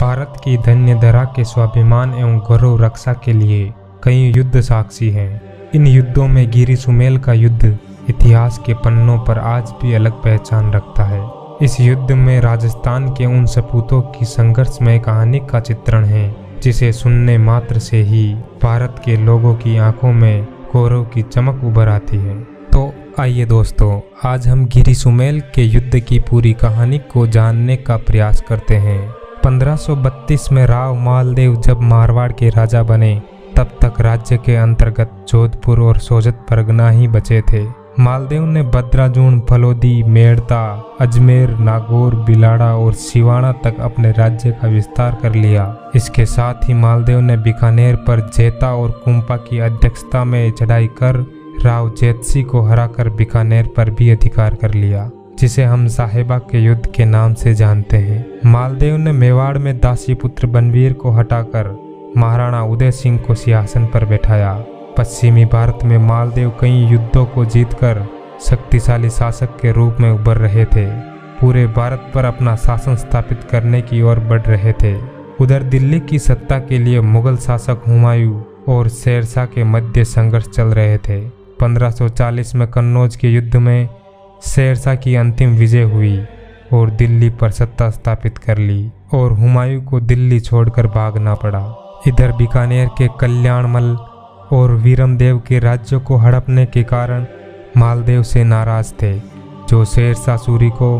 भारत की धन्य धरा के स्वाभिमान एवं गौरव रक्षा के लिए कई युद्ध साक्षी हैं। इन युद्धों में गिरी सुमेल का युद्ध इतिहास के पन्नों पर आज भी अलग पहचान रखता है। इस युद्ध में राजस्थान के उन सपूतों की संघर्षमय कहानी का चित्रण है जिसे सुनने मात्र से ही भारत के लोगों की आंखों में गौरव की चमक उभर आती है। तो आइए दोस्तों, आज हम गिरी सुमेल के युद्ध की पूरी कहानी को जानने का प्रयास करते हैं। 1532 में राव मालदेव जब मारवाड़ के राजा बने तब तक राज्य के अंतर्गत जोधपुर और सोजत परगना ही बचे थे। मालदेव ने बद्राजून, फलोदी, मेड़ता, अजमेर, नागौर, बिलाड़ा और सिवाना तक अपने राज्य का विस्तार कर लिया। इसके साथ ही मालदेव ने बीकानेर पर जेता और कुंपा की अध्यक्षता में चढ़ाई कर राव जेतसी को हराकर बीकानेर पर भी अधिकार कर लिया, जिसे हम साहेबा के युद्ध के नाम से जानते हैं। मालदेव ने मेवाड़ में दासीपुत्र बनवीर को हटाकर महाराणा उदय सिंह को सिंहासन पर बैठाया। पश्चिमी भारत में मालदेव कई युद्धों को जीतकर शक्तिशाली शासक के रूप में उभर रहे थे। पूरे भारत पर अपना शासन स्थापित करने की ओर बढ़ रहे थे। उधर दिल्ली की सत्ता के लिए मुगल शासक हुमायूं और शेरशाह के मध्य संघर्ष चल रहे थे। 1540 में कन्नौज के युद्ध में शेरशाह की अंतिम विजय हुई और दिल्ली पर सत्ता स्थापित कर ली और हुमायूं को दिल्ली छोड़कर भागना पड़ा। इधर बीकानेर के कल्याणमल और वीरमदेव के राज्यों को हड़पने के कारण मालदेव से नाराज थे, जो शेरशाह सूरी को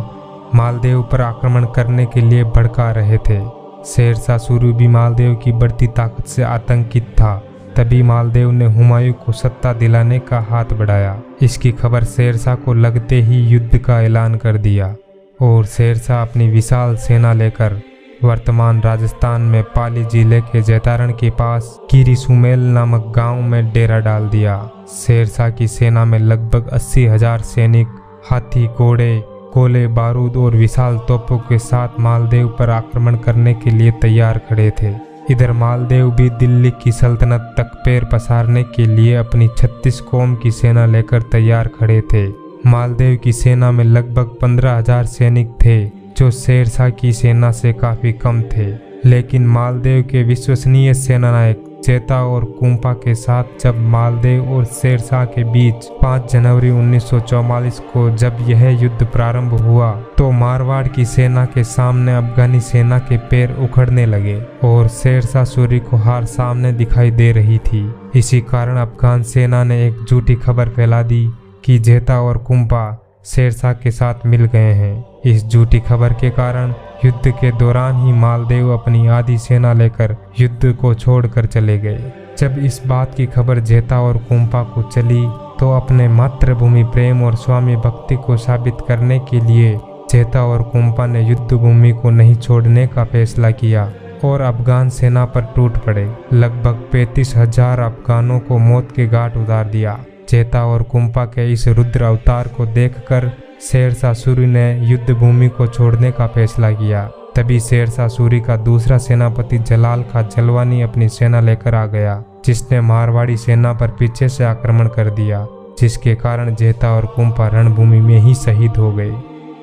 मालदेव पर आक्रमण करने के लिए भड़का रहे थे। शेरशाह सूरी भी मालदेव की बढ़ती ताकत से आतंकित था। तभी मालदेव ने हुमायूं को सत्ता दिलाने का हाथ बढ़ाया। इसकी खबर शेरशाह को लगते ही युद्ध का ऐलान कर दिया और शेरशाह अपनी विशाल सेना लेकर वर्तमान राजस्थान में पाली जिले के जैतारण के पास गिरी सुमेल नामक गांव में डेरा डाल दिया। शेरशाह की सेना में लगभग 80,000 सैनिक हाथी, घोड़े, गोले बारूद और विशाल तोपों के साथ मालदेव पर आक्रमण करने के लिए तैयार खड़े थे। इधर मालदेव भी दिल्ली की सल्तनत तक पैर पसारने के लिए अपनी 36 कौम की सेना लेकर तैयार खड़े थे। मालदेव की सेना में लगभग 15,000 सैनिक थे, जो शेरशाह की सेना से काफी कम थे। लेकिन मालदेव के विश्वसनीय सेनानायक जेता और कुंपा के साथ जब मालदेव और शेरशाह के बीच 5 जनवरी 1944 को जब यह युद्ध प्रारंभ हुआ तो मारवाड़ की सेना के सामने अफगानी सेना के पैर उखड़ने लगे और शेरशाह सूरी को हार सामने दिखाई दे रही थी। इसी कारण अफगान सेना ने एक झूठी खबर फैला दी कि जेता और कुंपा शेरशाह के साथ मिल गए हैं। इस झूठी खबर के कारण युद्ध के दौरान ही मालदेव अपनी आधी सेना लेकर युद्ध को छोड़कर चले गए। जब इस बात की खबर जेता और कुंपा को चली तो अपने मातृभूमि प्रेम और स्वामी भक्ति को साबित करने के लिए जेता और कुंपा ने युद्ध भूमि को नहीं छोड़ने का फैसला किया और अफगान सेना पर टूट पड़े। लगभग 35,000 अफगानों को मौत के घाट उतार दिया। जेता और कुंपा के इस रुद्र अवतार को देखकर शेरशाह सूरी ने युद्ध भूमि को छोड़ने का फैसला किया। तभी शेरशाह सूरी का दूसरा सेनापति जलाल खां जलवानी अपनी सेना लेकर आ गया, जिसने मारवाड़ी सेना पर पीछे से आक्रमण कर दिया, जिसके कारण जेता और कुंपा रणभूमि में ही शहीद हो गए।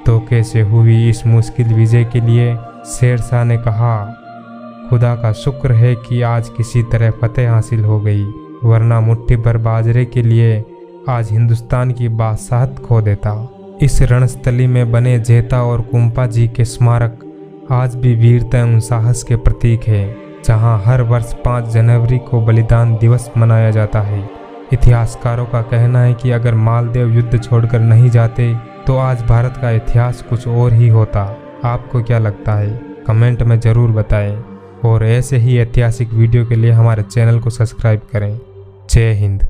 धोखे से हुई इस मुश्किल विजय के लिए शेरशाह ने कहा, खुदा का शुक्र है कि आज किसी तरह फतेह हासिल हो गई, वरना मुट्ठी भर बाजरे के लिए आज हिंदुस्तान की बादशाहत खो देता। इस रणस्थली में बने जेता और कुंपा जी के स्मारक आज भी वीरता एवं साहस के प्रतीक है, जहां हर वर्ष 5 जनवरी को बलिदान दिवस मनाया जाता है। इतिहासकारों का कहना है कि अगर मालदेव युद्ध छोड़कर नहीं जाते तो आज भारत का इतिहास कुछ और ही होता। आपको क्या लगता है? कमेंट में ज़रूर बताएं और ऐसे ही ऐतिहासिक वीडियो के लिए हमारे चैनल को सब्सक्राइब करें। जय हिंद।